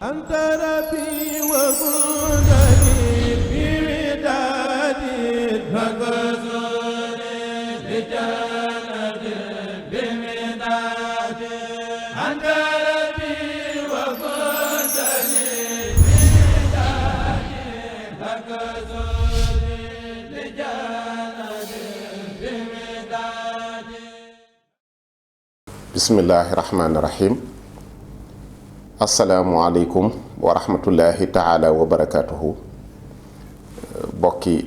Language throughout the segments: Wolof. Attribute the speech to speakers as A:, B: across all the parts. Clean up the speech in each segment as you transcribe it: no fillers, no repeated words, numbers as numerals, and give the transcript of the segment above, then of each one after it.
A: أنت ربي وجودني بودادي فكسوني لجنة بمدادي أنت ربي وجودني بودادي فكسوني لجنة بمدادي.
B: بسم الله الرحمن الرحيم. asalaamualeykum wa rahmatullahi taala wa barakatuhu. bokki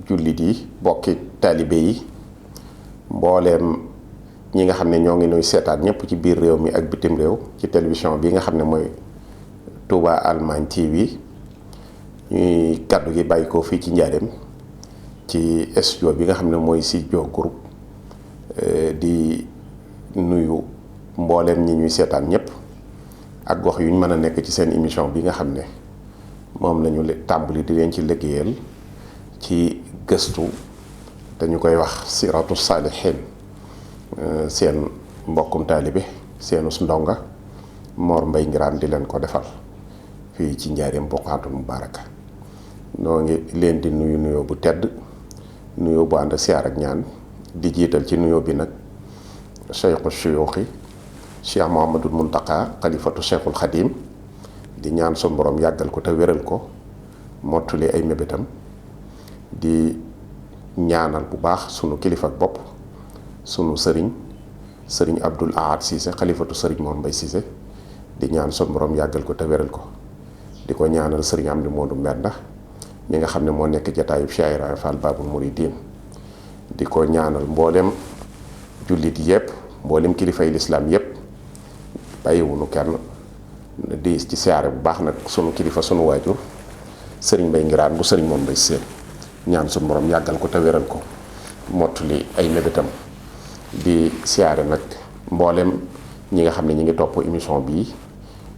B: jullit yi, bokki taalibe yi, mbooleem ñi nga xam ne ñoo ngi nuy seetaan ñëpp ci biir réew mi ak bitim réew ci télévision bi nga xam ne mooy Touba Allemagne TV. ñuy kàddu gi bàyyi ko fii ci Njaaréem ci studio bi nga xam ne mooy Sidio Group. di nuyu mbooleem ñi ñuy seetaan ñëpp ak gox yu ñu mën a nekk ci seen émission bi nga xam ne moom lañu tàmbali di leen ci liggéeyal ci gëstu te ñu koy wax siratu saalihin. seen mbokkum taalibe seenus ndonga Mor Mbay Ngiraan di leen ko defal fii ci Njaaréem Buqaatul Mubaaraka. noo ngi leen di nuyu nuyoo bu tedd, nuyoo bu ànd ak siyaar ak ñaan, di jiital ci nuyoo bi nag Cheikhu Shuyuuxi Cheikh Mouhamadul Muntaqa xalifatu Cheikhul Xadim, di ñaan sun borom yàggal ko te wéral ko, mottali ay mébétam. di ñaanal bu baax sunu kilifa ak bopp sunu sëriñ Abdul Ahad Cissé xalifatu sëriñ Mor Mbay Cissé, di ñaan sun borom yàggal ko te wéral ko. di ko ñaanal sëriñ Amdi Moodu Mbenda mi nga xam ne moo nekk jataayub Cheikh Ibra Fall Babul Muridiin. di ko ñaanal mboolem jullit yépp, mboolem kilifay lislaam yépp, bàyyiwunu kenn. di ci siyaare bu baax nag sunu kilifa sunu waajur sëriñ Mbay Ngiraan bu sëriñ Mor Mbay Cissé, ñaan sunu borom yàggal ko te wéral ko, mottali ay mébétam. di siyaare nag mboolem ñi nga xam ne ñi ngi topp émission bii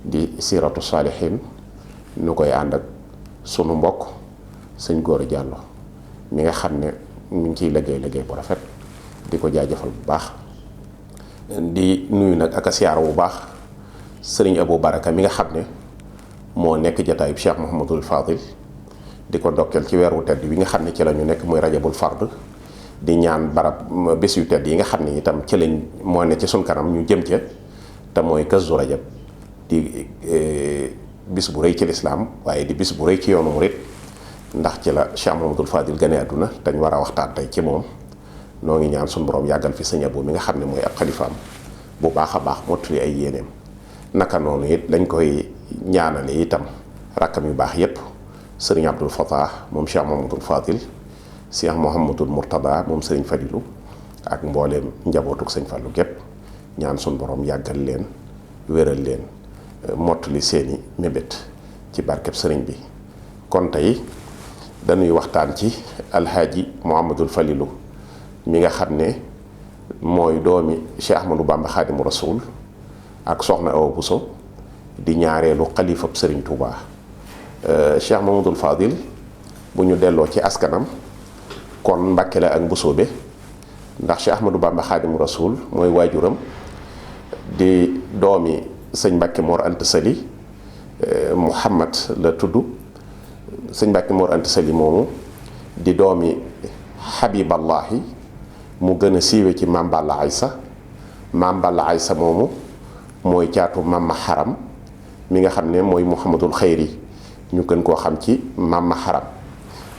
B: di siratu saalihin, nu koy ànd ak sunu mbokk sëñ Góora Jàllo mi nga xam ne mu ngi ciy liggéey bu rafet, di ko jaajëfal bu baax. di nuyu nag ak a siyaara bu baax sëriñ Abou Baraka mi nga xam ne moo nekk jataayub Cheikh Mouhamadul Fadil, di ko ndokkeel ci weeru tedd wi nga xam ne ci la ñu nekk muy rajabul fard. di ñaan barab bés yu tedd yi nga xam ne itam ci lañ moo ne ci sun kanam ñu jëm ca, te mooy Kazu Rajab di bis bu rëy ci lislaam, waaye di bis bu rëy ci yoonu murit, ndax ci la Cheikh Mouhamadul Fadil gane àdduna te ñu war a waxtaan tey ci moom. noo ngi ñaan suñu borom yàggal fi sëñ Abo mi nga xam ne mooy ab xalifaam bu baax a baax, mottali ay yéeneem. naka noonu it lañ koy ñaanale itam rakkam yu baax yépp, sëriñ Abdul Fatah moom Cheikh Mouhamadul Fadil, Cheikh Mouhamadul Mourtada moom sëriñ Fadilu, ak mbooleem njabootuk sëñ Fallu gépp. ñaan suñu borom yàggal leen, wéral leen, mottali seeni mébét ci barkeb sëriñ bi. kon tey dañuy waxtaan ci alhaaji Mouhamadul Falilu mi nga xam ne mooy doomi Cheikh Ahmadou Bamba Xaadimu Rasuul ak soxna Awa Buso, di ñaareelu xalifab sëriñ Touba. Cheikh Mamadul Fadil bu ñu delloo ci askanam kon Mbàkke la ak Mbusoobe, ndax Cheikh Ahmadou Bamba Xaadimu Rasuul mooy waajuram, di doomi sëñ Mbàkke Mor Anta Sali. Muhammad la tudd. sëñ Mbàkke Mor Anta Sali moomu di doomi Habiballahi, mu gën a siiwe ci Maam Balla Aysa. Maam Balla Aysa moomu mooy caatu Maam Maharam mi nga xam ne mooy Muhammadul Xayri, ñu gën koo xam ci Maam Maharam.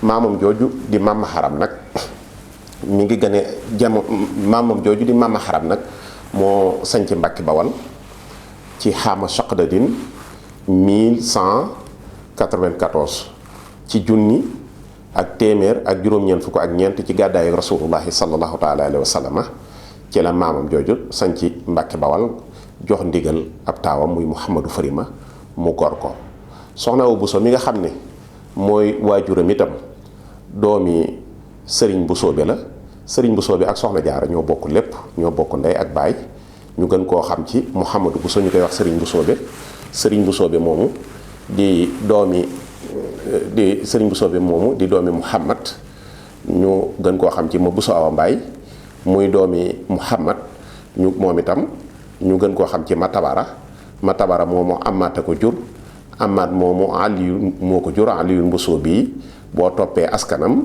B: maamam jooju di Maam Maharam nag mi ngi gën a maamam jooju di Maam Maharam nag moo sañc Mbàkke Bawal ci xaama Chaqdadin 1194 ci junni ak téeméer ak juróom-ñeent fukk ak ñeent ci gàddaayu rasulullahi sallallahu taala alayhi wa sallama ci la maamam jooju sañci Mbàkke Bawal, jox ndigal ab taawam muy Mouhamadou Farima mu gor ko. soxna Awa Buso mi nga xam ne mooy waajuram itam doomi sëriñ Busoobe la. sëriñ Busoobe ak soxna Jaara ñoo bokk lépp, ñoo bokk ndey ak baay, ñu gën koo xam ci Mouhamadou Buso, ñu koy wax sëriñ Busoobe. sëriñ Busoobe moomu di doomi Muhammad, ñu gën koo xam ci ma Buso Awa Mbaay, muy doomi Muhammad, moom itam ñu gën koo xam ci Matabara. Matabara moomu Amata ko jur, Amaat moomu Aliyu moo ko jur, Aliyu Mbusoo bii boo toppee askanam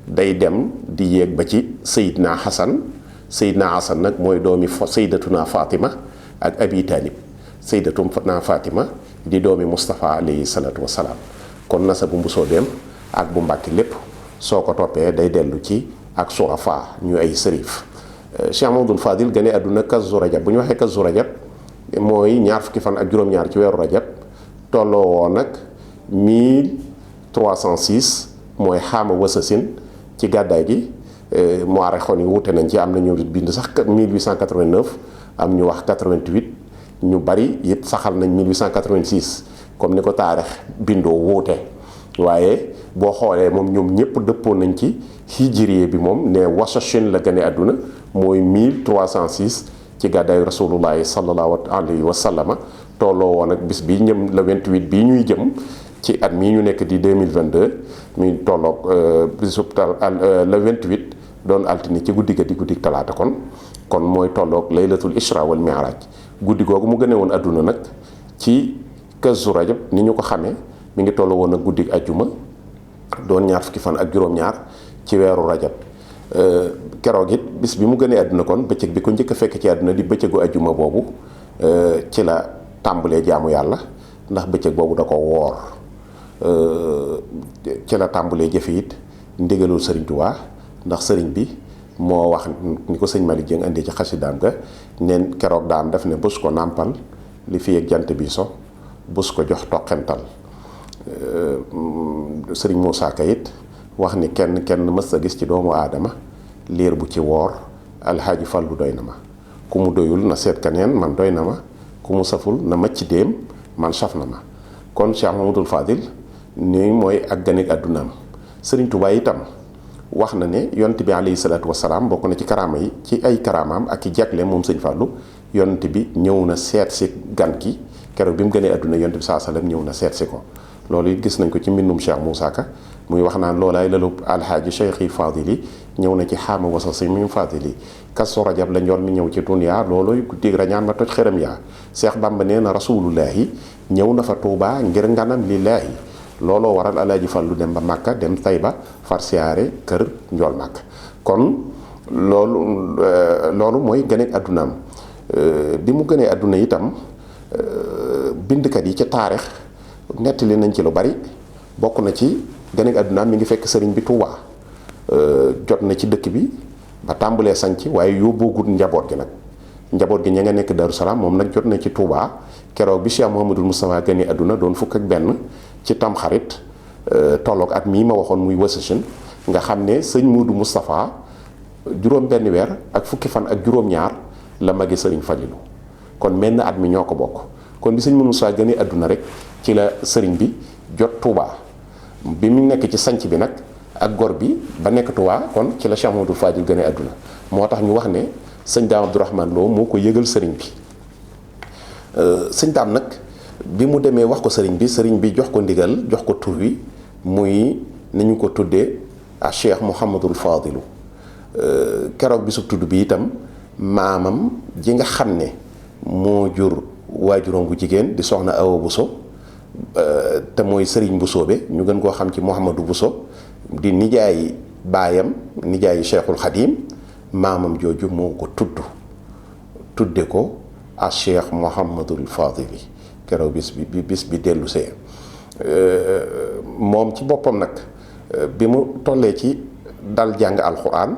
B: day dem di yéeg ba ci Seydina Hasan. Seydina Hasan nag mooy doomi Sayyidatuna Fatima ak Abi Talib. Sayyidatuna Fatima di doomi Moustapha alayhi salaatu wasalaam. kon nasabu Mbusoo beem ak bu Mbàkke lépp soo ko toppee day dellu ci ak surafa ñu ay sërif. Cheikh Mamadou Fadil gane àdduna Kazu Rajab. bu ñu waxee Kazu Rajab mooy ñaar fukki fan ak juróom-ñaar ci weeru rajab tolloo woon nag 1306 mooy xaama wasasin ci gàddaay gi. mu arexoon yi wute nañ ci, am na ñu bind sax 1889, am ñu wax 88, ñu bari it saxal nañ 1886 comme ni ko taarix bindoo wuute. waaye boo xoolee moom ñoom ñëpp dëppoo nañ ci hijriye bi moom ne wasashin la gane àdduna mooy 1306 ci gàddaayu rasulullahi sallallahu alayhi wa sallama tolloo woon ak bis bi ñëm le 28 bii ñuy jëm ci at mii ñu nekk di 2022 muy tolloog bisub le 28 doon altine ci guddi ga di guddi talaata kon mooy tolloog laylatul isra wal mi'raj. guddi googu mu gëne woon àdduna nag ci Kazu Rajab ni ñu ko xamee mi ngi tolloo woon ak guddi ajjuma doon ñaar fukki fan ak juróom-ñaar ci weeru rajab. keroog it bis bi mu gënee àdduna kon bëccëg bi ko njëkk a fekk ci àdduna di bëccëgu ajjuma boobu ci la tàmbalee jaamu yàlla ndax bëccëg boobu da ko woor. ci la tàmbalee jëfe it ndigalul sëriñ Tuubaa ndax sëriñ bi moo wax ni ko sëñ Malick Dieng indi ci xasidaam ga neen keroog daan def ne bus ko nàmpal li fi ak jant bi so bus ko jox toqental. sëriñ Moussa Ka it wax ni kenn mës a gis ci doomu aadama liir bu ci woor alxaaji Fallu doy na ma ku mu doyul na seet kaneen man doy na ma ku mu saful na macc déem man saf na ma. kon Cheikh Mamadou Fadil ni mooy ak ganek àddunaam. Sëriñ Tuubaa itam wax na ne yonent bi alayhi salaatu wasalaam bokk na ci karaama yi ci ay karaamaam ak i jagle moom sëñ Fallu yonent bi ñëw na seet si gan ki keroog bi mu gënee àdduna yonent bi saa sallam ñëw na seet si ko. loolu it gis nañ ko ci mbindum Cheikh Moussa Ka muy wax naan loolaay lalu alxaaji cheikhi fadili ñëw na ci xaama wasa si mi fadili Kazu Rajab la njool mi ñëw ci dunya loolu guddi rañaan ma toj xëram yaa Cheikh Bamba nee na rasulullahi ñëw na fa Tuubaa ngir nganam lillaahi looloo waral alaaji Fallu dem ba Màkka dem Tayba far siyaare kër njool Màkka. kon loolu mooy gëneek àddunaam. bi mu gënee àdduna itam bindkat yi ci taarix nettali nañ ci lu bari bokk na ci gëneek àddunaam mi ngi fekk sëriñ bi Tuubaa jot na ci dëkk bi ba tàmbalee sanc waaye yóbboogut njaboot gi nag njaboot gi ña nga nekk Daaru Salaam moom nag jot na ci Tuubaa keroog bi Cheikh Mouhamadul Moustapha gënee àdduna doon fukk ak benn ci tamxarit tolloog at mii ma waxoon muy wasashin nga xam ne sëñ Moodu Moustapha juróom benn weer ak fukki fan ak juróom-ñaar la magi sëriñ Falilu kon menn at mi ñoo ko bokk. kon bi sëñ Moodu Moustapha gënee àdduna rek ci la sëriñ bi jot Tuubaa bi mu nekk ci sanc bi nag ak gor bi ba nekk Tuubaa kon ci la Cheikh Mouhamadou Fadil gënee àdduna moo tax ñu wax ne sëñ Daam Abdourahmane Lo moo ko yëgal sëriñ bi. sëñ Daam nag bi mu demee wax ko sëriñ bi jox ko ndigal jox ko tur wi muy nañu ko tuddee a Cheikh Mouhamadul Fadilu. keroog bi su tudd bi itam maamam ji nga xam ne moo jur waajuram bu jigéen di soxna Awa Buso te mooy sëriñ Busoobe ñu gën koo xam ci Mouhamadou Buso di nijaayi baayam nijaayi Cheikhul Xadim maamam jooju moo ko tudde ko a Cheikh Mouhamadul Fadili keroog bis bi dellu see moom ci boppam nag bi mu tollee ci dal jàng alxuraan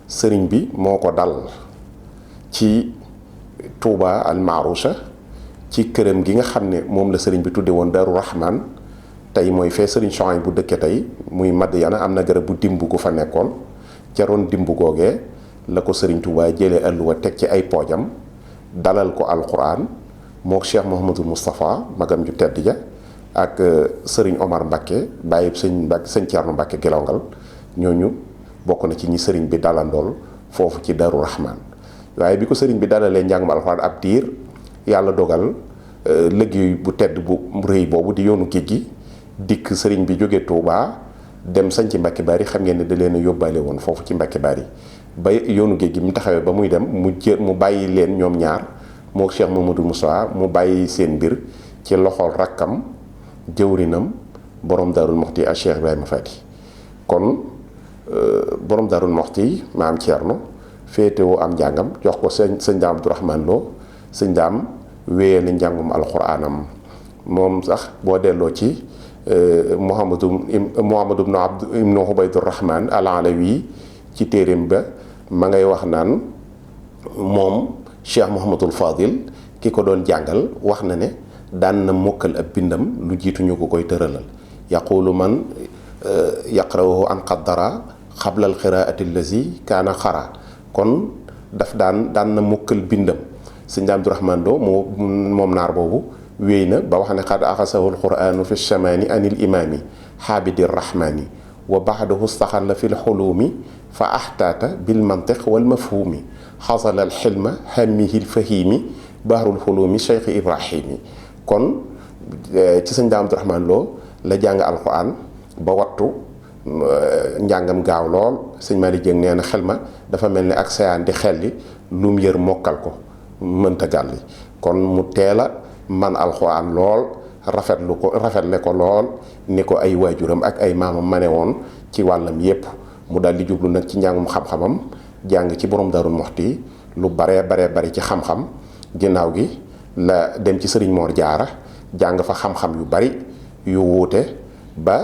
B: sëriñ bi moo ko dal ci Touba al Maarusa ci këram gi nga xam ne moom la sëriñ bi tudde woon Daaru Rahman tey mooy fee sëriñ Chouaïb bu dëkke tey muy Madyana am na garab bu dimb gu fa nekkoon ca roon dimb googee la ko sëriñ Touba jëlee alluwa teg ci ay poojam dalal ko alxuraan mook Cheikh Mouhamadou Moustapha magam ju tedd ja ak sëriñ Omar Mbakke bàyyi sëñ Thierno Mbakke Gelongal ñooñu bokk na ci ñi sëriñ bi dalandool foofu ci Daaru Rahman waaye bi ko sëriñ bi dalalee njàngum alxuraan ab diir yàlla dogal liggéey bu tedd bu rëy boobu di yoonu géej gi dikk sëriñ bi jóge Touba dem sañ ci Mbàkke Bari xam ngeen ne da leen a yóbbaale woon foofu ci Mbàkke Bari ba yoonu géej gi mu taxawee ba muy dem mu bàyyi leen ñoom ñaar moo Cheikh Mamadou Moussa mu bàyyi seen mbir ci loxol rakkam jëwrinam borom Daarul Muxti ak Cheikh Ibrahima Fati. kon borom Daarul Muxti maam Thierno féetewoo am njàngam jox ko sëñ Daam Abdourahmane Lo. sëñ Daam wéyale njàngum alxuraanam moom sax boo delloo ci Muhammadu ibnu Ubaydurrahman al-Alawi ci téeréem ba ma ngay wax naan moom Cheikh Mouhamadul Fadil ki ko doon jàngal wax na ne daan na mokkal ab bindam lu jiitu ñu ko koy tëralal yaqulu man yaqrawuhu an qaddara xabla alqiraati allazi kaana xara kon daf daan na mokkal bindam. sëñ Abdourahmane Lo moom naar boobu wéy na ba wax ne xad axasahu alquranu fi chamaani anil imaami xaabidi rahmaani wa baxdahu staxalla fi lxuluumi fa axtaata bil mantiq wal mafhumi xasala alxilma hammihi lfahimi bahrul xuluumi cheikh ibrahimi kon ci sëñ Abdourahmane Lo la jàng alquran ba wattu njàngam gaaw lool sëñ Malick Dieng nee na xel ma dafa mel ni ak sayaan di xelli lum yër mokkal ko mënta gàlli kon mu teel a man alxuraan lool rafetle ko lool ni ko ay waajuram ak ay maamam mane woon ci wàllam yépp mu daal di jublu nag ci njàngum xam-xamam jàng ci borom Daarul Muxti lu baree bari ci xam-xam ginnaaw gi la dem ci sëriñ Mor Jaara jàng fa xam-xam yu bari yu wuute ba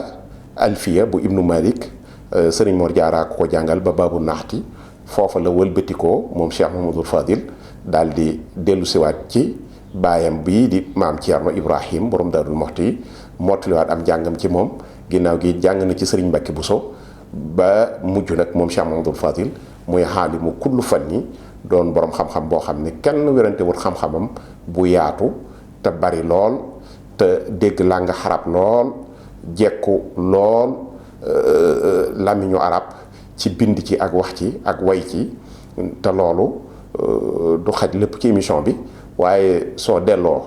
B: alfiya bu ibnu Malik sëriñ Mor Jaara ko jàngal ba baabu naxti foofa la wëlbatikoo moom Cheikh Mouhamadoul Fadil daal di dellu siwaat ci baayam bii di maam Thierno Ibrahim borom Daarul Muxti mottaliwaat am jàngam ci moom ginnaaw gi jàng na ci sëriñ Mbacke Bousso ba mujj nag moom Cheikh Mouhamadoul Fadil muy xaalimu kullu fanni doon borom xam-xam boo xam ne kenn werante wut xam-xamam bu yaatu te bari lool te dégg làng xarab lool jekku lool làmmiñu arab ci bind ci ak wax ci ak way ci te loolu du xaj lépp ci émission bi waaye soo delloo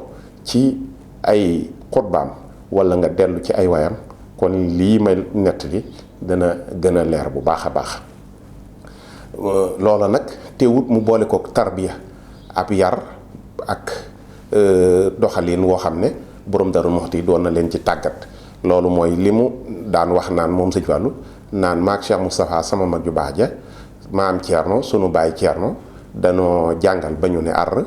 B: ci ay xutbaam walla nga dellu ci ay wayam kon lii may nettali dana gën a leer bu baax a baax loola nag teewut mu boole ko tarbiya ab yar ak doxalin woo xam ne borom Daaru Muxti doon na leen ci tàggat loolu mooy li mu daan wax naan moom sëñ Fallu naan maag Cheikh Moustapha sama mag ju baax ja maam Thierno sunu baay Thierno danoo jàngal ba ñu ne ar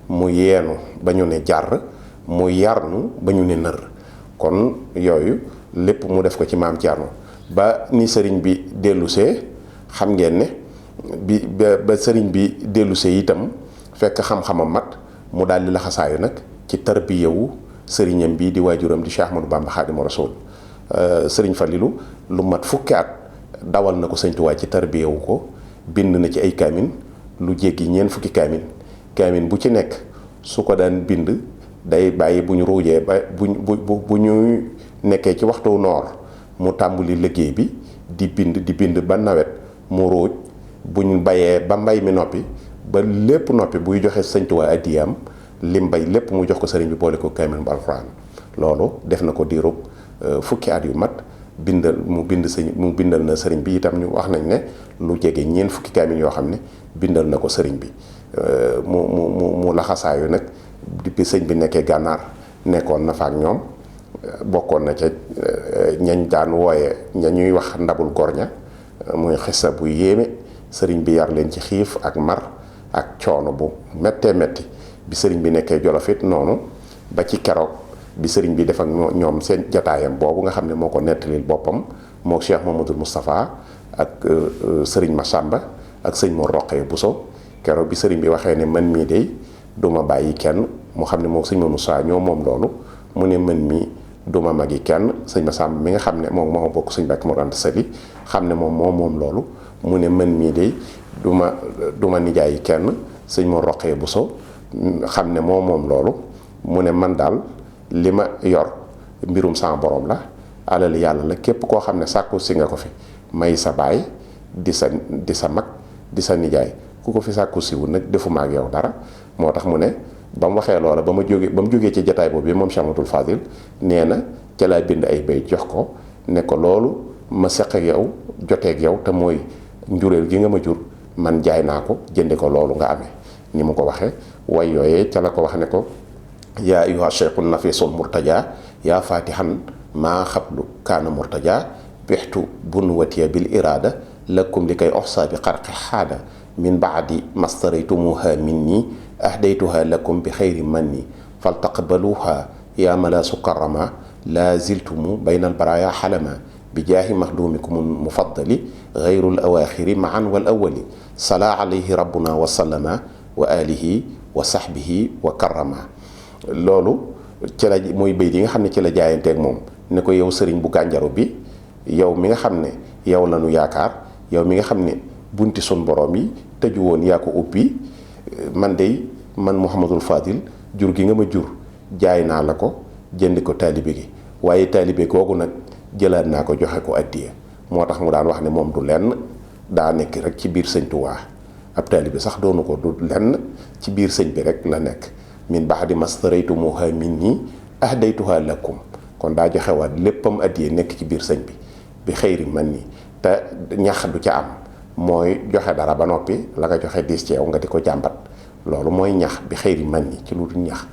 B: mu yeenu ba ñu ne jar mu yarnu ba ñu ne nër kon yooyu lépp mu def ko ci maam Thierno ba ni sëriñ bi dellusee xam ngeen ne ba sëriñ bi dellusee itam fekk xam-xamam mat mu daal di laxasaayu nag ci tarbiyewu sëriñam bii di waajuram di Cheikh Ahmadou Bamba Xaadimu Rasuul sëriñ Falilu lu mat fukki at dawal na ko sëñ Tuubaa ci tarbiyewu ko bind na ci ay kaamin lu jéggi ñeent fukki kaamin bu ci nekk su ko daan bind day bàyyi bu ñu ruujee ba bu ñu nekkee ci waxtu noor mu tàmbali liggéey bi di bind ba nawet mu ruuj bu ñu bayee ba mbay mi noppi ba lépp noppi buy joxe sëñ Tuubaa addiyaam lim bay lépp mu jox ko sëriñ bi boole ko kaamil bu alxuraan loolu def na ko diirub fukki at yu mat mu bindal na sëriñ bi itam ñu wax nañ ne lu jege ñeent fukki kaamil yoo xam ne bindal na ko sëriñ bi mu laxasaayu nag depuis sëñ bi nekkee gànnaar nekkoon na fa ak ñoom bokkoon na ca ñañ daan wooye ña ñuy wax ndabul gorña muy xissa bu yéeme sëriñ bi yar leen ci xiif ak mar ak coono bu méttee métti bi sëriñ bi nekkee Jolof it noonu ba ci keroog bi sëriñ bi def ak ñoom seen jataayam boobu nga xam ne moo ko nettalil boppam moo Cheikh Mamadou Moustapha ak sëriñ Massamba ak sëñ Mor Roqee Bousso keroog bi sëriñ bi waxee ne man mii de duma bàyyi kenn mu xam ne moo sëñ Moussa ñoo moom loolu mu ne man mii duma magi kenn sëñ Massamba mi nga xam ne moom moo bokk sëñ Mbàkke Mor Anta Sali xam ne moom loolu mu ne man mii de duma nijaayi kenn sëñ Mor Roqee Bousso xam ne moom loolu mu ne man daal li ma yor mbirum sama borom la alal yàlla la képp koo xam ne sàkku si nga ko fi may sa baay di sa mag di sa nijaay ku ko fi sàkku siwul nag defuma ak yow dara moo tax mu ne ba mu waxee loola ba mu jógee ci jataay boobu bi moom Cheikh Ahmadoul Fadil nee na ca laa bind ay bay jox ko ne ko loolu ma seq ak yow joteeg yow te mooy njureel gi nga ma jur man jaay naa ko jënde ko loolu nga amee ni mu ko waxee way yooyee ca la ko wax ne ko yaa ayyuha cheikhun nafisul murtaja yaa fatihan maa xablu kaana murtaja bixtu bunwatiya bil irada lakum li kay oxsa bi xarqi xaada min baadi mastaraytumuha minni ahdaytuha lakum bi xayri manni faltaqbaluha yaa malaasu karama laa ziltumu bayna albaraya xalama bi jaahi maxdumikum mufaddali xayrul awaaxiri maan wal awali sala alayhi rabbuna wa sallama wa alihi wa sahbihi wa karama. loolu ci la mooy béy yi nga xam ne ci la jaayanteeg moom ne ko yow sëriñ bu gànjaru bi yow mi nga xam ne yow la nu yaakaar yow mi nga xam ne bunti sun borom yi tëju woon yaa ko ubbi man Mouhamadul Fadil jur gi nga ma jur jaay naa la ko jëndi ko taalibe gi waaye taalibe googu nag jëlaat naa ko joxe ko addiya moo tax mu daan wax ne moom du lenn daa nekk rek ci biir sëñ Tuubaa ab taalibe sax doonu ko du lenn ci biir sëñ bi rek la nekk min ba'di mastaraytumuha minni ahdaytuha lakum kon daa joxewaat léppam addiya nekk ci biir sëñ bi xëyri man ni te ñax du ca am mooy joxe dara ba noppi la nga joxe diis ci yow nga di ko jàmbat loolu mooy ñax bi xëyri man ni ci lu dul ñax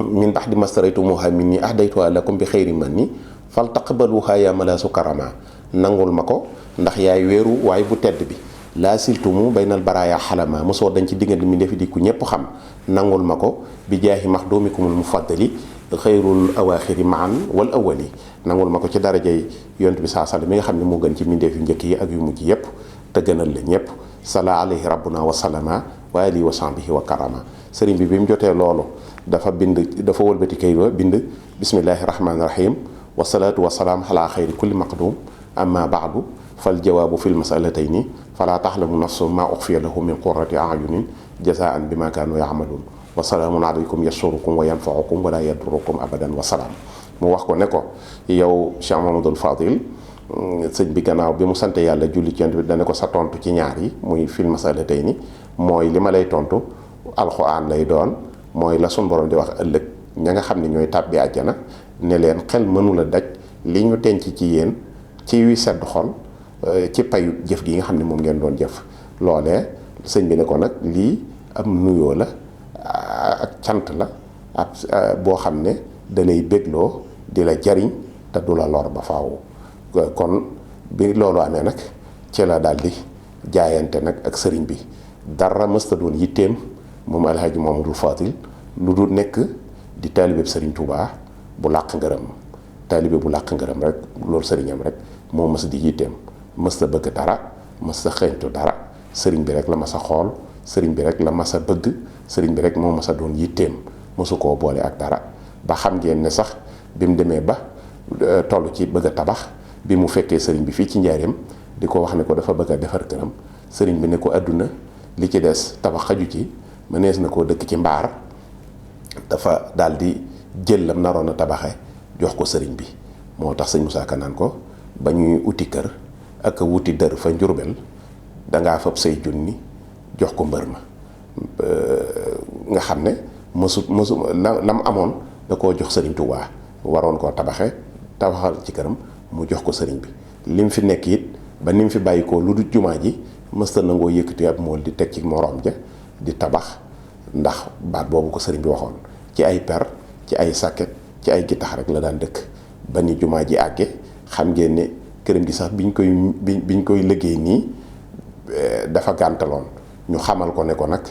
B: min ba'di mastaraytumuha minni ahdaytuha lakum bi xëyri man ni fal taqbaluha ya malaasu karama nangul ma ko ndax yaay weeru waaye bu tedd bi laa siltumu baynal baraaya xalama mosoo dañ ci diggante mi defi di ku ñëpp xam nangul ma ko bi jaahi maxdumikumul mufaddali xayrul awaaxiri maan wal awali nangul ma ko ci darajay yont bi saa sallam mi nga xam ne moo gën ci mbindeef yu njëkk yi ak yu mujj yëpp te gënal la ñëpp sala alayhi rabbuna wa sallama wa alihi wa sahbihi wa karama. sëriñ bi mu jotee loolu dafa wëlbati kay ba bind bismillahi rahmaani rahim wasalaatu wasalaam ala xayri kulli maqdum amma baadu fal jawaabu fil masalatayni fala taxlamu nafsu ma uxfiya lahum min qurrati ayunin jasaan bima kaanu yaamaluun wa salaamun alaykum yasurukum wa yanfaukum wala yadurukum abadan wa salaam. mu wax ko ne ko yow Cheikh Mamadou Fadil sëñ bi gannaaw bi mu sant yàlla julli ci yonent bi dana ko sa tontu ci ñaar yi muy fil masalatayni mooy li ma lay tontu alxuraan lay doon mooy la sun borom di wax ëllëg ña nga xam ne ñooy tàbbi àjjana ne leen xel mënula daj li ñu denc ci yéen ci wi sedd xol ci payu jëf gi nga xam ne moom ngeen doon jëf loolee sëñ bi ne ko nag lii am nuyoo la ak cant la ak boo xam ne da lay bégloo di la jariñ te du la lor ba faaw. kon bi loolu amee nag ci la daal di jaayante nag ak sëriñ bi dara mësta doon yitteem moom Alhaaji Mamadou Fadil lu dul nekk di taalibe sëriñ Touba bu làq ngërëm taalibe bu làq ngërëm rek loolu sëriñam rek moo mës di yitteem mës ta bëgg dara mës ta xeeñtu dara sëriñ bi rek la mas a xool sëriñ bi rek la mas a bëgg sëriñ bi rek moo mas a doon yitteem mësu koo boole ak dara ba xam ngeen ne sax bi mu demee ba toll ci bëgg a tabax bi mu fekkee sëriñ bi fii ci njaareem di ko wax ne ko dafa bëgg a defar këram sëriñ bi ne ko àdduna li ci des tabax xaju ci mënees na koo dëkk ci mbaar dafa daal di jël lam naroon a tabaxe jox ko sëriñ bi moo tax sëñ Moussa Ka naan ko ba ñuy uti kër ak a wuti dër fa Njurbel dangaa fab say junni jox ko mbër ma nga xam ne mësu lam amoon da koo jox sëriñ Touba waroon koo tabaxal ci këram mu jox ko sëriñ bi lim fi nekk it ba ni mu fi bàyyi ko lu du jumaa ji mësta nangoo yëkkati ab mool di teg ci moroom ja di tabax ndax baat boobu ko sëriñ bi waxoon ci ay per ci ay sàkket ci ay gittax rek la daan dëkk ba ni jumaa ji àgge xam ngeen ne këram gi sax biñ koy liggéey nii dafa gàntaloon ñu xamal ko ne ko nag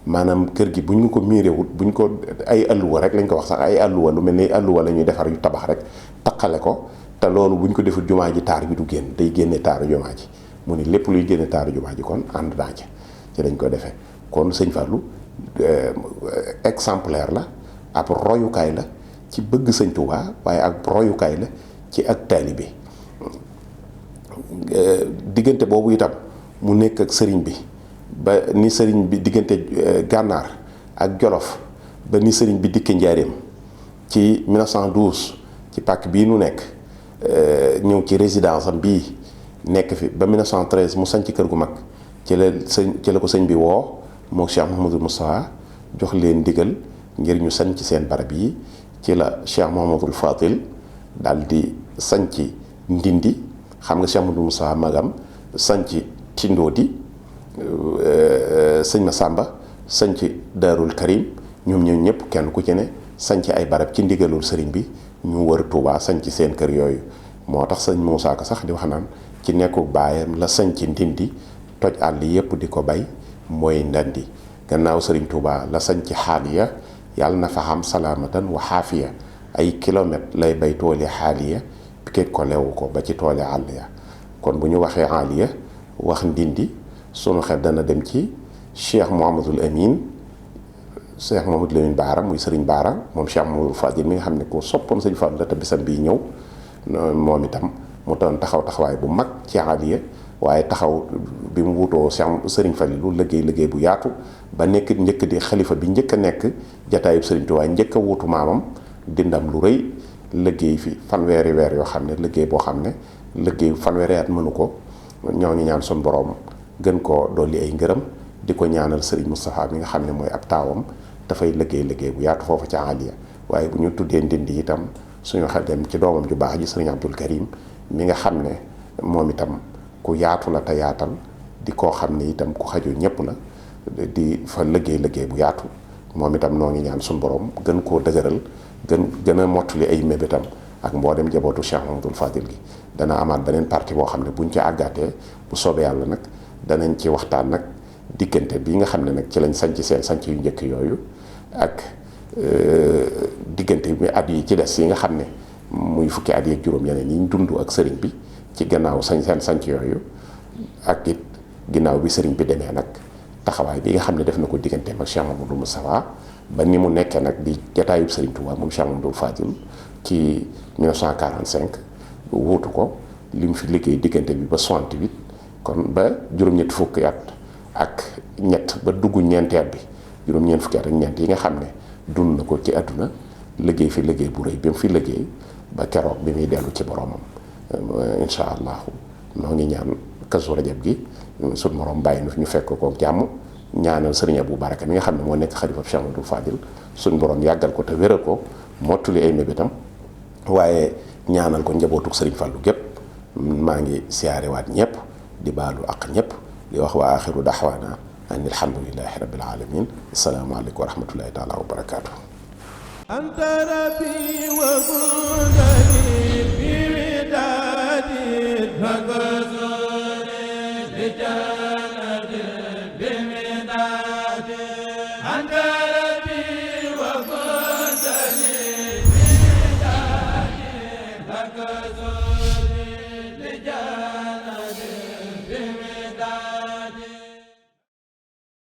B: maanaam kër gi buñ ko miirewut buñ ko ay alluwa rek lañ ko wax sax ay alluwa lu mel ni alluwa la ñuy defar yu tabax rek taqale ko te loolu buñ ko deful jumaa ji taar bi du génn day génne taaru jumaa ji mu ni lépp luy génne taaru jumaa ji kon ànd naa ci lañ ko defee kon sëñ Fallou exemplaire la ab royukaay la ci bëgg sëñ Touba waaye ak royukaay la ci ak taalibe diggante boobu itam mu nekk ak sëriñ bi ba ni sëriñ bi diggante gànnaar ak jolof ba ni sëriñ bi dikke njaareem ci 1912 ci pàkk bii nu nekk ñëw ci résidence am bii nekk fi ba 1913 mu sañ ci kër gu mag ci la ko sëñ bi woo moo Cheikh Mouhamadou Moustapha jox leen ndigal ngir ñu sañ ci seen barab yi ci la Cheikh Mouhamadou Fadil daal di sañ ci ndindi xam nga Cheikh Mouhamadou Moustapha magam sañ ci Tindodi sëñ Massamba sañ ci Daarul Karim ñoom ñëpp kenn ku ci ne sanc ay barab ci ndigalul sëriñ bi ñu wër Touba sanc seen kër yooyu. moo tax sëñ Moussa Ka sax di wax naan ci nekkuk baayam la sanc Ndindi toj àll yépp di ko bay mooy ndandi gannaaw sëriñ Touba la sanc xaaliya yàlla na fa xam salaamatan wa xaafiya ay kilomètres lay bay tooli xaaliya piquet ko lewu ko ba ci tooli àll ya kon bu ñu waxee xaaliya wax Ndindi sunu xel dana dem ci Cheikh Mouhamadoul Amine Cheikh Mouhamadoul Amine Baara muy sëriñ Baara moom Cheikh Mouhamadoul Fadil mi nga xam ne ko soppoon sëñ Fallu la te bisam bii ñëw moom itam mu doon taxawaay bu mag ci Aliya waaye taxaw bi mu wutoo sëriñ Falilu liggéey bu yaatu ba nekk njëkk di xalifa bi njëkk a nekk jataayub sëriñ Tuubaa njëkk a wuutu maamam dindam lu rëy liggéey fi fanweeri weer yoo xam ne liggéey boo xam ne liggéey fanweeri at mënu ko ñoo ngi ñaan sun borom gën koo dolli ay ngërëm di ko ñaanal sëriñ Moustapha mi nga xam ne mooy ab taawam dafay liggéey bu yaatu foofu ca Aliya waaye bu ñu tuddee Ndindi itam suñu xel dem ci doomam ju baax ji sëriñ Abdul Karim mi nga xam ne moom itam ku yaatu la te yaatal di koo xam ne itam ku xaju ñëpp la di fa liggéey bu yaatu moom itam noo ngi ñaan suñu borom gën koo dëgëral gën a mottali ay mébétam ak mboolem jabootu Cheikh Mamadou Fadil gi. dana amaat beneen partie boo xam ne buñ ci àggaatee bu soobee yàlla nag danañ ci waxtaan nag diggante bi nga xam ne nag ci lañ sanc seen sanc yu njëkk yooyu ak diggante bi at yi ci des yi nga xam ne muy fukki at yi ak juróom yeneen yi ñu dund ak sëriñ bi ci gannaaw seen sanc yooyu ak it ginnaaw bi sëriñ bi demee nag taxawaay bi nga xam ne def na ko digganteem ak Cheikh Mamadou Moustapha ba ni mu nekkee nag di jataayub sëriñ Touba moom Cheikh Mamadou Fadil ci 1945 wuutu ko li mu fi liggéey diggante bi ba 68 kon ba juróom-ñetti fukki at ak ñett ba dugg ñeenteel bi juróom-ñeent fukki at ak ñeent yi nga xam ne dund na ko ci àdduna liggéey fi liggéey bu rëy bi mu fi liggéey ba keroog bi muy dellu ci boromam incha allahu noo ngi ñaan Kazu Rajab gi suñ morom bàyyi na fi ñu fekk ko jàmm ñaanal sëriñ Abou Baraka mi nga xam ne moo nekk xalifa Cheikh Mamadou Fadil suñ borom yàggal ko te wéral ko mottali ay mébétam waaye ñaanal ko njabootuk sëriñ Fallu gépp maa ngi siyaarewaat ñëpp di baalu ak ñëpp di wax wa axiru daxwaana an alhamdulillahi rabbil alamin assalaamu aleykum wa rahmatullahi taala wa barakaatu.
A: anta rabbi wa budani bi widadi fakazuri li jannati bi midadi anta